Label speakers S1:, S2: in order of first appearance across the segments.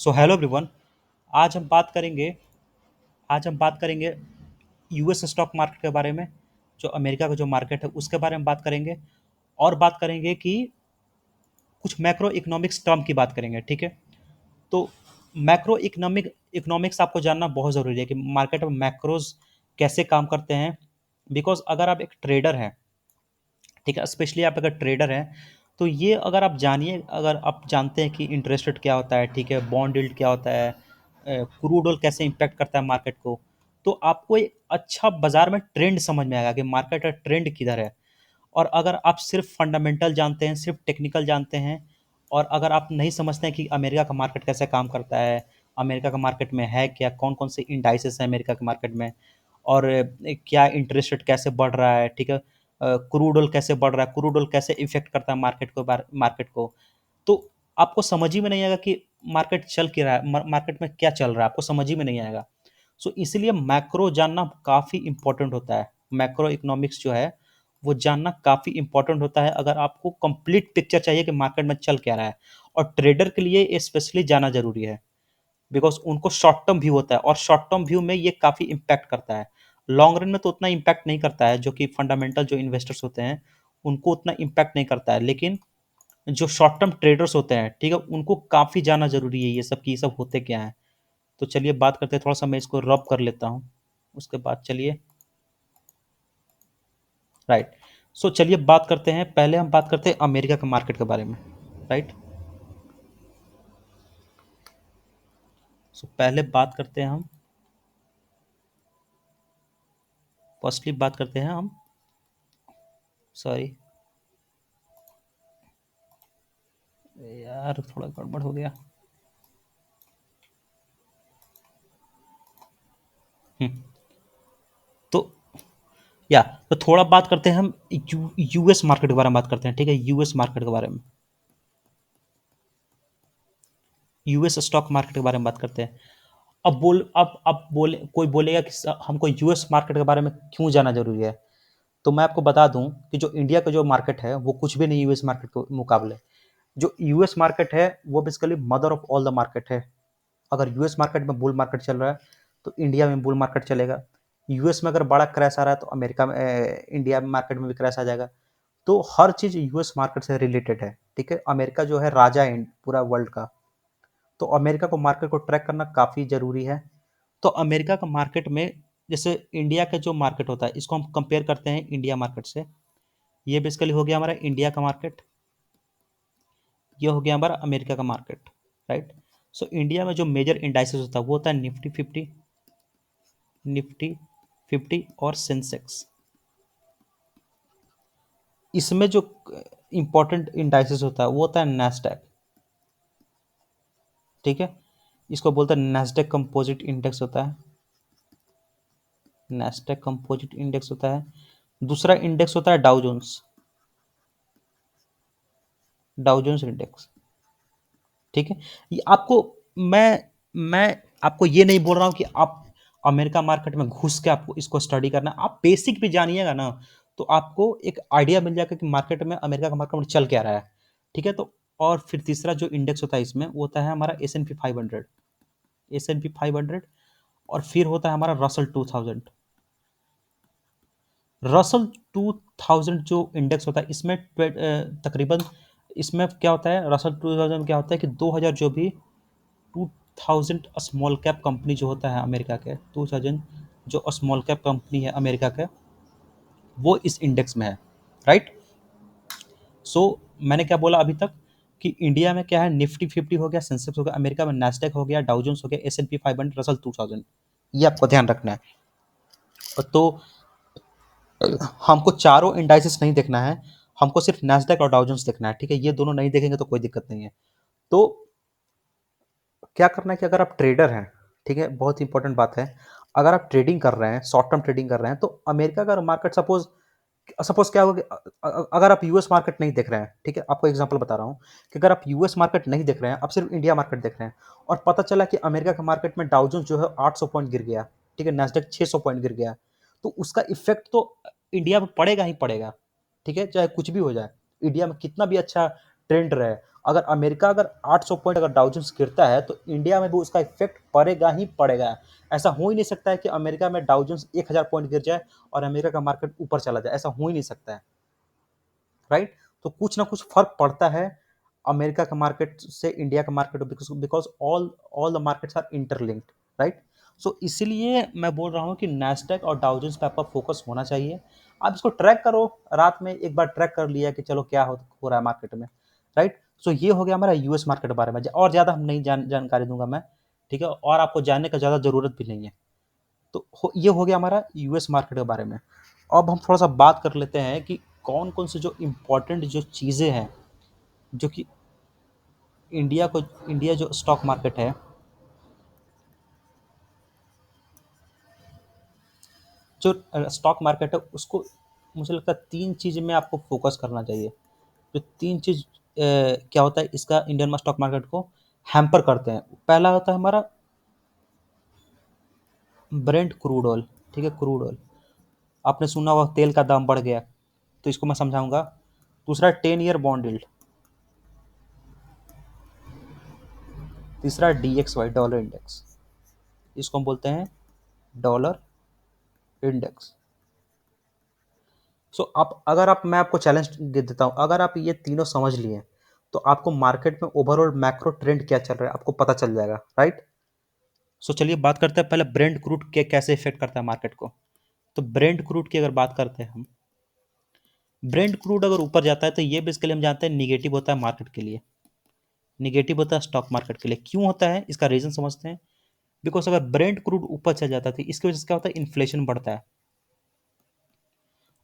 S1: So hello everyone. आज हम बात करेंगे आज हम बात करेंगे यूएस स्टॉक मार्केट के बारे में। जो अमेरिका का जो मार्केट है उसके बारे में बात करेंगे। और बात करेंगे कि कुछ मैक्रो इकोनॉमिक्स टर्म की बात करेंगे। ठीक है। तो मैक्रो इकोनॉमिक्स आपको जानना बहुत ज़रूरी है कि मार्केट में मैक्रोज कैसे काम करते हैं। बिकॉज अगर आप एक ट्रेडर हैं, ठीक है, स्पेशली आप अगर ट्रेडर हैं, तो ये अगर आप जानिए, अगर आप जानते हैं कि इंटरेस्ट रेट क्या होता है, ठीक है, बॉन्ड यील्ड क्या होता है, क्रूड ऑयल कैसे इम्पैक्ट करता है मार्केट को, तो आपको एक अच्छा बाजार में ट्रेंड समझ में आएगा कि मार्केट का ट्रेंड किधर है। और अगर आप सिर्फ फंडामेंटल जानते हैं, सिर्फ टेक्निकल जानते हैं, और अगर आप नहीं समझते हैं कि अमेरिका का मार्केट कैसे काम करता है, अमेरिका का मार्केट में है क्या, कौन कौन से इंडाइसेस हैं अमेरिका के मार्केट में, और क्या इंटरेस्ट रेट कैसे बढ़ रहा है, ठीक है, क्रूड ऑयल कैसे बढ़ रहा है, क्रूड ऑयल कैसे इफेक्ट करता है मार्केट को, तो आपको समझ ही में नहीं आएगा कि मार्केट चल क्या रहा है, मार्केट में क्या चल रहा है, आपको समझ ही में नहीं आएगा। सो इसीलिए मैक्रो जानना काफ़ी इंपॉर्टेंट होता है। मैक्रो इकोनॉमिक्स जो है वो जानना काफ़ी इंपॉर्टेंट होता है अगर आपको कंप्लीट पिक्चर चाहिए कि मार्केट में चल क्या रहा है। और ट्रेडर के लिए स्पेशली जाना जरूरी है, बिकॉज उनको शॉर्ट टर्म व्यू होता है, और शॉर्ट टर्म व्यू में ये काफ़ी इम्पैक्ट करता है। लॉन्ग रन में तो उतना इम्पैक्ट नहीं करता है, जो कि फंडामेंटल जो इन्वेस्टर्स होते हैं उनको उतना इम्पैक्ट नहीं करता है, लेकिन जो शॉर्ट टर्म ट्रेडर्स होते हैं, ठीक है, उनको काफ़ी जाना जरूरी है ये सब कि ये सब होते क्या है। तो चलिए बात करते हैं, थोड़ा सा मैं इसको रब कर लेता हूँ, उसके बाद चलिए। राइट। सो चलिए बात करते हैं, पहले हम बात करते हैं अमेरिका के मार्केट के बारे में। राइट। सो पहले बात करते हैं हम, फर्स्टली बात करते हैं हम, सॉरी यार थोड़ा गड़बड़ हो गया। हम्म, तो या तो थोड़ा बात करते हैं हम यूएस मार्केट के बारे में बात करते हैं, ठीक है, यूएस मार्केट के बारे में, यूएस स्टॉक मार्केट के बारे में बात करते हैं। अब बोले, कोई बोलेगा कि हमको यूएस मार्केट के बारे में क्यों जानना जरूरी है। तो मैं आपको बता दूं कि जो इंडिया का जो मार्केट है वो कुछ भी नहीं यूएस मार्केट के मुकाबले। जो यूएस मार्केट है वो basically mother of all the market है। अगर यूएस मार्केट में बुल मार्केट चल रहा है तो इंडिया में बुल मार्केट चलेगा। यूएस में अगर बड़ा क्रैश आ रहा है तो अमेरिका में इंडिया मार्केट में भी क्रैश आ जाएगा। तो हर चीज़ यूएस मार्केट से रिलेटेड है, ठीक है। अमेरिका जो है राजा है पूरा वर्ल्ड का। तो अमेरिका को मार्केट को ट्रैक करना काफ़ी ज़रूरी है। तो अमेरिका का मार्केट में, जैसे इंडिया का जो मार्केट होता है इसको हम कंपेयर करते हैं इंडिया मार्केट से। ये बेसिकली हो गया हमारा इंडिया का मार्केट, ये हो गया हमारा अमेरिका का मार्केट। राइट। सो इंडिया में जो मेजर इंडाइसेस होता है वो होता है निफ्टी 50, निफ्टी 50 और सेंसेक्स। इसमें जो इंपॉर्टेंट इंडाइसेस होता है वो होता है नैस्डैक, ठीक है। इसको बोलते हैं नैस्डैक कंपोजिट इंडेक्स होता है, नैस्डैक कंपोजिट इंडेक्स होता है। दूसरा इंडेक्स होता है डाउ जोन्स इंडेक्स, ठीक है। ये आपको, मैं आपको ये नहीं बोल रहा हूँ कि आप अमेरिका मार्केट में घुस के आपको इसको स्टडी करना है। आप बेसिक भी जानिएगा ना तो आपको एक आइडिया मिल जाएगा कि मार्केट में, अमेरिका का मार्केट में चल क्या रहा है, ठीक है। तो और फिर तीसरा जो इंडेक्स होता है इसमें वो होता है हमारा S&P 500, S&P 500। और फिर होता है हमारा रसल 2000। रसल 2000 जो इंडेक्स होता है इसमें तकरीबन, इसमें क्या होता है रसल 2000 में क्या होता है कि 2000 जो भी 2000 स्मॉल कैप कंपनी जो होता है अमेरिका के, 2000 जो स्मॉल कैप कंपनी है अमेरिका के, वो इस इंडेक्स में है। राइट। सो मैंने क्या बोला अभी तक कि इंडिया में क्या है, निफ्टी 50 हो गया, सेंसेक्स हो गया, अमेरिका में नैस्डैक हो गया, डाउजोन्स हो गया, S&P 500, रसल 2000। ये आपको ध्यान रखना है। तो हमको चारों इंडाइसेस नहीं देखना है, हमको सिर्फ नैस्डैक और डाउजोन्स देखना है, ठीक है। ये दोनों नहीं देखेंगे तो कोई दिक्कत नहीं है। तो क्या करना है कि अगर आप ट्रेडर हैं, ठीक है, बहुत इंपॉर्टेंट बात है, अगर आप ट्रेडिंग कर रहे हैं, शॉर्ट टर्म ट्रेडिंग कर रहे हैं, तो अमेरिका का मार्केट सपोज सपोज क्या होगा कि अगर आप यूएस मार्केट नहीं देख रहे हैं, ठीक है, आपको एग्जांपल बता रहा हूँ कि अगर आप यूएस मार्केट नहीं देख रहे हैं, आप सिर्फ इंडिया मार्केट देख रहे हैं, और पता चला कि अमेरिका के मार्केट में डाउजोन्स जो है 800 पॉइंट गिर गया, ठीक है, नैस्डैक 600 पॉइंट गिर गया, तो उसका इफेक्ट तो इंडिया में पड़ेगा ही पड़ेगा, ठीक है, चाहे कुछ भी हो जाए, इंडिया में कितना भी अच्छा ट्रेंड रहे, अगर अमेरिका अगर 800 पॉइंट अगर डाउ जोन्स गिरता है तो इंडिया में भी उसका इफेक्ट पड़ेगा ही पड़ेगा। ऐसा हो ही नहीं सकता है कि अमेरिका में डाउ जोन्स 1000 पॉइंट गिर जाए और अमेरिका का मार्केट ऊपर चला जाए, ऐसा हो ही नहीं सकता है, राइट। तो कुछ ना कुछ फर्क पड़ता है अमेरिका का मार्केट से इंडिया का market, because all all the markets are interlinked, right. So इसीलिए मैं बोल रहा हूँ कि नैस्डैक और डाउ जोन्स पे आपका फोकस होना चाहिए। आप इसको ट्रैक करो, रात में एक बार ट्रैक कर लिया कि चलो क्या हो रहा है मार्केट में, राइट। सो ये हो गया हमारा यूएस मार्केट के बारे में, और ज़्यादा हम नहीं जानकारी दूंगा मैं, ठीक है, और आपको जानने का ज़्यादा ज़रूरत भी नहीं है। तो ये हो गया हमारा यूएस मार्केट के बारे में। अब हम थोड़ा सा बात कर लेते हैं कि कौन कौन से जो इम्पोर्टेंट जो चीज़ें हैं जो कि इंडिया जो स्टॉक मार्केट है, जो स्टॉक मार्केट है उसको मुझे लगता है 3 चीज़ में आपको फोकस करना चाहिए। जो 3 चीज़ क्या होता है इसका इंडियन में स्टॉक मार्केट को हैम्पर करते हैं। पहला होता है हमारा ब्रेंट क्रूड ऑयल, ठीक है, क्रूड ऑयल। आपने सुना होगा तेल का दाम बढ़ गया, तो इसको मैं समझाऊंगा। दूसरा 10 ईयर बॉन्ड यील्ड। तीसरा DXY, डॉलर इंडेक्स, इसको हम बोलते हैं डॉलर इंडेक्स। सो आप अगर आप मैं आपको चैलेंज दे देता हूँ, अगर आप ये तीनों समझ लिए तो आपको मार्केट में ओवरऑल मैक्रो ट्रेंड क्या चल रहा है आपको पता चल जाएगा, राइट। सो चलिए बात करते हैं पहले ब्रेंट क्रूड के कैसे इफेक्ट करता है मार्केट को। तो ब्रेंट क्रूड की अगर बात करते हैं हम, ब्रेंट क्रूड अगर ऊपर जाता है तो ये बेसिकली हम जानते हैं निगेटिव होता है मार्केट के लिए, निगेटिव होता है स्टॉक मार्केट के लिए। क्यों होता है इसका रीजन समझते हैं। बिकॉज अगर ब्रेंट क्रूड ऊपर चल जाता है तो इसकी वजह से क्या होता है, इन्फ्लेशन बढ़ता है।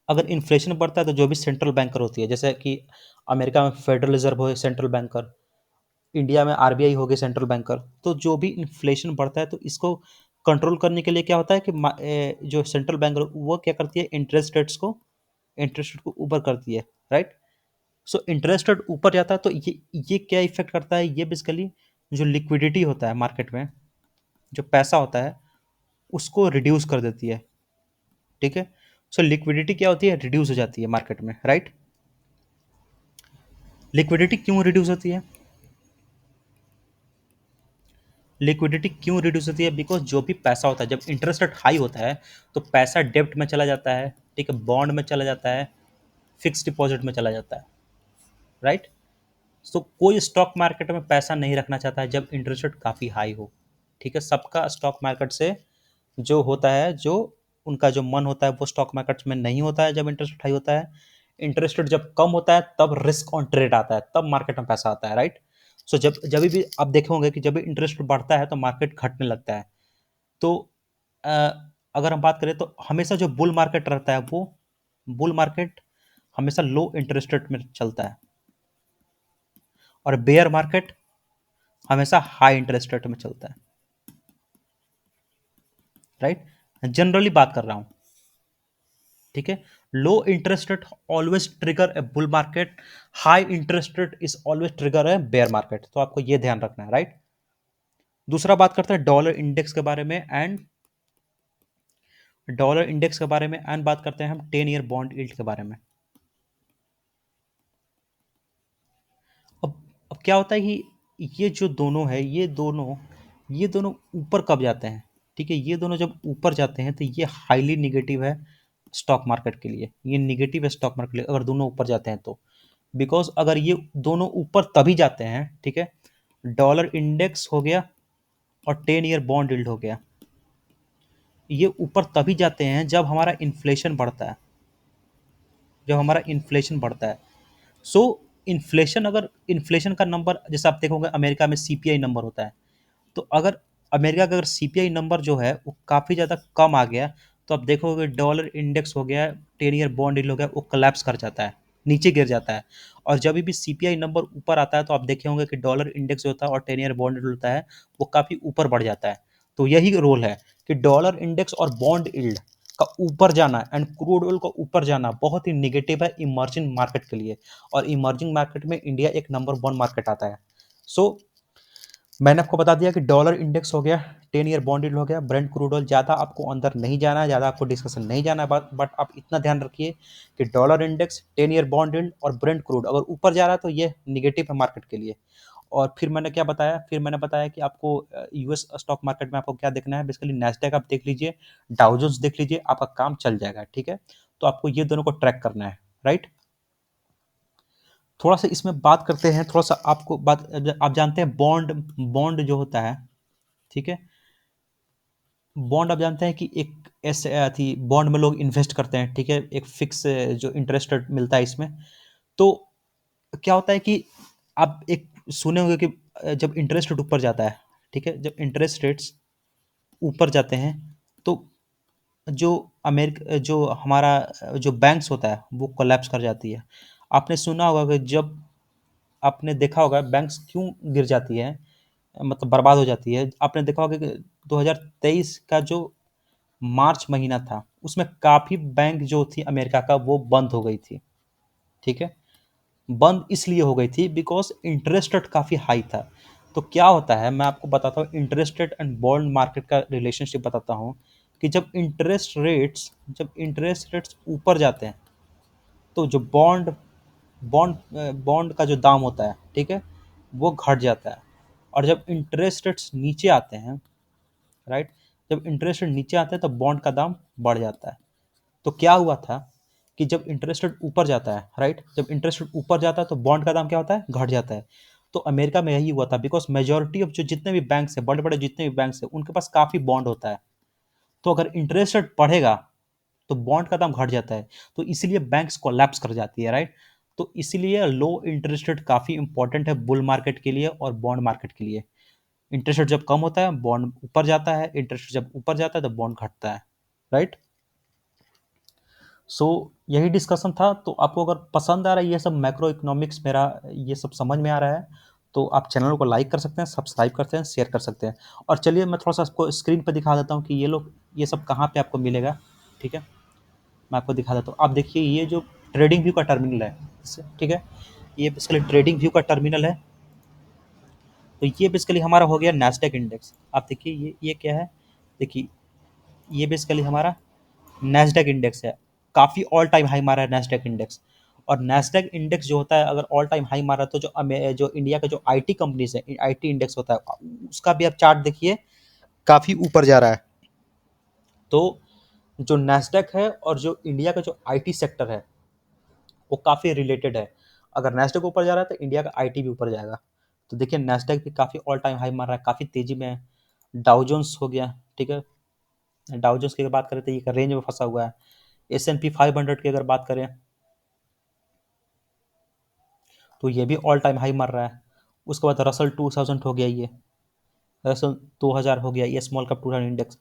S1: अगर इन्फ्लेशन बढ़ता है तो जो भी सेंट्रल बैंकर होती है, जैसे कि अमेरिका में फेडरल रिजर्व हो सेंट्रल बैंकर, इंडिया में आरबीआई हो गए सेंट्रल बैंकर, तो जो भी इन्फ्लेशन बढ़ता है तो इसको कंट्रोल करने के लिए क्या होता है कि जो सेंट्रल बैंकर वो क्या करती है, इंटरेस्ट रेट को ऊपर करती है, राइट। सो इंटरेस्ट रेट ऊपर जाता है तो ये क्या इफेक्ट करता है, ये बेसिकली जो लिक्विडिटी होता है मार्केट में, जो पैसा होता है उसको रिड्यूस कर देती है, ठीक है। सो लिक्विडिटी क्या होती है, रिड्यूस हो जाती है मार्केट में, राइट। लिक्विडिटी क्यों रिड्यूस होती है, लिक्विडिटी क्यों रिड्यूस होती है, बिकॉज जो भी पैसा होता है जब इंटरेस्ट रेट हाई होता है तो पैसा डेब्ट में चला जाता है, ठीक है, बॉन्ड में चला जाता है, फिक्स डिपॉजिट में चला जाता है, राइट। तो कोई स्टॉक मार्केट में पैसा नहीं रखना चाहता है जब इंटरेस्ट रेट काफ़ी हाई हो, ठीक है। सबका स्टॉक मार्केट से जो होता है, जो उनका जो मन होता है वो स्टॉक मार्केट में नहीं होता है जब इंटरेस्ट रेट हाई होता है। इंटरेस्ट रेट जब कम होता है तब रिस्क ऑन ट्रेड आता है, तब मार्केट में पैसा आता है, राइट। सो जब जब भी आप देखे होंगे कि जब भी इंटरेस्ट बढ़ता है तो मार्केट घटने लगता है। तो अ, अगर हम बात करें तो हमेशा जो बुल मार्केट रहता है वो बुल मार्केट हमेशा लो इंटरेस्ट रेट में चलता है, और बेयर मार्केट हमेशा हाई इंटरेस्ट रेट में चलता है, राइट। जनरली बात कर रहा हूं, ठीक है। Low interest rate always trigger a bull market, high interest rate is always trigger a bear market, तो आपको ये ध्यान रखना है, राइट। दूसरा बात करते हैं डॉलर इंडेक्स के बारे में एंड बात करते हैं हम 10 ईयर बॉन्ड यील्ड के बारे में। अब अब क्या होता है कि ये जो दोनों है, ये दोनों ऊपर कब जाते हैं, ठीक है। ये दोनों जब ऊपर जाते हैं तो ये हाईली निगेटिव है स्टॉक मार्केट के लिए, ये निगेटिव है स्टॉक मार्केट के लिए अगर दोनों ऊपर जाते हैं तो। बिकॉज अगर ये दोनों ऊपर तभी जाते हैं, ठीक है, डॉलर इंडेक्स हो गया और 10 ईयर बॉन्ड यील्ड हो गया, ये ऊपर तभी जाते हैं जब हमारा इन्फ्लेशन बढ़ता है, जब हमारा इन्फ्लेशन बढ़ता है। सो इन्फ्लेशन, अगर इन्फ्लेशन का नंबर जैसे आप देखोगे अमेरिका में सीपीआई नंबर होता है, तो अगर अमेरिका का अगर सीपीआई नंबर जो है वो काफ़ी ज़्यादा कम आ गया तो आप देखोगे डॉलर इंडेक्स हो गया, 10 ईयर बॉन्ड यील्ड हो गया, वो कोलैप्स कर जाता है, नीचे गिर जाता है। और जब भी सीपीआई नंबर ऊपर आता है तो आप देखे होंगे कि डॉलर इंडेक्स जो होता है और 10 ईयर बॉन्ड यील्ड होता है वो काफ़ी ऊपर बढ़ जाता है। तो यही रोल है कि डॉलर इंडेक्स और बॉन्ड यील्ड का ऊपर जाना एंड क्रूड ऑयल का ऊपर जाना बहुत ही निगेटिव है इमर्जिंग मार्केट के लिए, और इमर्जिंग मार्केट में इंडिया एक नंबर 1 मार्केट आता है। सो मैंने आपको बता दिया कि डॉलर इंडेक्स हो गया, 10 ईयर बॉन्ड यील्ड हो गया, ब्रेंट क्रूड ऑयल। ज़्यादा आपको अंदर नहीं जाना है, ज़्यादा आपको डिस्कशन नहीं जाना है, बट आप इतना ध्यान रखिए कि dollar index, 10 year bond yield और ब्रेंट क्रूड अगर ऊपर जा रहा है तो ये निगेटिव है मार्केट के लिए। और फिर मैंने क्या बताया, फिर मैंने बताया कि आपको यूएस स्टॉक मार्केट में आपको क्या देखना है, बेसिकली नैस्डैक आप देख लीजिए, डाउ जोन्स देख लीजिए, आपका काम चल जाएगा। ठीक है, तो आपको ये दोनों को ट्रैक करना है, राइट। थोड़ा सा इसमें बात करते हैं, थोड़ा सा आपको बात, आप जानते हैं बॉन्ड, बॉन्ड जो होता है, ठीक है, बॉन्ड आप जानते हैं कि एक ऐसे थी, बॉन्ड में लोग इन्वेस्ट करते हैं, ठीक है, एक फिक्स जो इंटरेस्ट रेट मिलता है इसमें। तो क्या होता है कि आप एक सुने होंगे कि जब इंटरेस्ट रेट ऊपर जाता है, ठीक है, जब इंटरेस्ट रेट्स ऊपर जाते हैं तो जो जो हमारा जो बैंक्स होता है वो कोलैप्स कर जाती है। आपने सुना होगा कि जब, आपने देखा होगा बैंक्स क्यों गिर जाती है, मतलब बर्बाद हो जाती है। आपने देखा होगा कि 2023 का जो मार्च महीना था उसमें काफ़ी बैंक जो थी अमेरिका का वो बंद हो गई थी। ठीक है, बंद इसलिए हो गई थी बिकॉज इंटरेस्ट रेट काफ़ी हाई था। तो क्या होता है मैं आपको बताता हूँ, interest rate and bond market का रिलेशनशिप बताता हूँ कि जब इंटरेस्ट रेट्स ऊपर जाते हैं तो जो बॉन्ड बॉन्ड बॉन्ड का जो दाम होता है, ठीक है, वो घट जाता है। और जब इंटरेस्ट रेट्स नीचे आते हैं, राइट, जब इंटरेस्ट रेट नीचे आते हैं तो बॉन्ड का दाम बढ़ जाता है। तो क्या हुआ था कि जब इंटरेस्ट रेट ऊपर जाता है, राइट, जब इंटरेस्ट रेट ऊपर जाता है तो बॉन्ड का दाम क्या होता है, घट जाता है। तो अमेरिका में यही हुआ था बिकॉज मेजोरिटी ऑफ जो जितने भी बैंक्स है, बड़े बड़े जितने भी बैंक्स है, उनके पास काफ़ी बॉन्ड होता है। तो अगर इंटरेस्ट रेट बढ़ेगा तो बॉन्ड का दाम घट जाता है, तो इसीलिए बैंक्स कोलैप्स कर जाती है, राइट। तो इसीलिए लो इंटरेस्ट रेट काफ़ी इंपॉर्टेंट है बुल मार्केट के लिए और बॉन्ड मार्केट के लिए। इंटरेस्ट रेट जब कम होता है बॉन्ड ऊपर जाता है, इंटरेस्ट जब ऊपर जाता है तो बॉन्ड घटता है, राइट। सो यही डिस्कशन था। तो आपको अगर पसंद आ रहा है ये सब मैक्रो इकोनॉमिक्स, मेरा ये सब समझ में आ रहा है, तो आप चैनल को लाइक कर सकते हैं, सब्सक्राइब करते हैं, शेयर कर सकते हैं। और चलिए मैं थोड़ा सा आपको स्क्रीन पर दिखा देता हूँ कि ये लोग, ये सब कहाँ पे आपको मिलेगा। ठीक है, मैं आपको दिखा देता हूँ। आप देखिए ये जो ट्रेडिंग व्यू का टर्मिनल है, ठीक है, ये बेसिकली ट्रेडिंग व्यू का टर्मिनल है। तो ये बेसिकली हमारा हो गया नैस्डैक इंडेक्स। आप देखिए ये क्या है, देखिए ये बेसिकली हमारा नैस्डैक इंडेक्स है। काफ़ी ऑल टाइम हाई मारा है नैस्डैक इंडेक्स। और नैस्डैक इंडेक्स जो होता है अगर ऑल टाइम हाई मारा तो जो इंडिया का जो आईटी कंपनीज है, आईटी इंडेक्स होता है, उसका भी आप चार्ट देखिए, काफ़ी ऊपर जा रहा है। तो जो नैस्डैक है और जो इंडिया का जो आईटी सेक्टर है वो काफ़ी रिलेटेड है। अगर नैस्डैक ऊपर जा रहा है तो इंडिया का आईटी भी ऊपर जाएगा। तो देखिए नैस्डैक भी काफ़ी ऑल टाइम हाई मार रहा है, काफ़ी तेजी में है। डाउ जोन्स हो गया, ठीक है, डाउ जोन्स की अगर बात करें तो ये रेंज में फंसा हुआ है। S&P 500 की अगर बात करें तो ये भी ऑल टाइम हाई मार रहा है। उसके बाद रसल 2000 हो गया, ये रसल 2000 हो गया, ये स्मॉल कैप 200 इंडेक्स।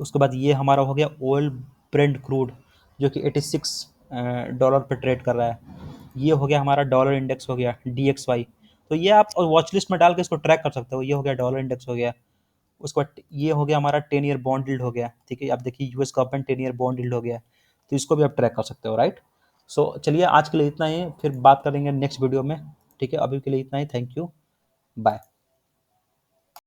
S1: उसके बाद ये हमारा हो गया ऑयल ब्रेंट क्रूड जो कि $86 पे ट्रेड कर रहा है। ये हो गया हमारा डॉलर इंडेक्स, हो गया DXY। तो ये आप वॉच लिस्ट में डाल के इसको ट्रैक कर सकते हो। ये हो गया डॉलर इंडेक्स, हो गया। उसके बाद ये हो गया हमारा 10 ईयर बॉन्ड यील्ड, हो गया। ठीक है, आप देखिए US government 10 year bond yield हो गया। तो इसको भी आप ट्रैक कर सकते हो, राइट। सो चलिए आज के लिए इतना ही, फिर बात करेंगे नेक्स्ट वीडियो में। ठीक है, अभी के लिए इतना ही। Thank you, bye.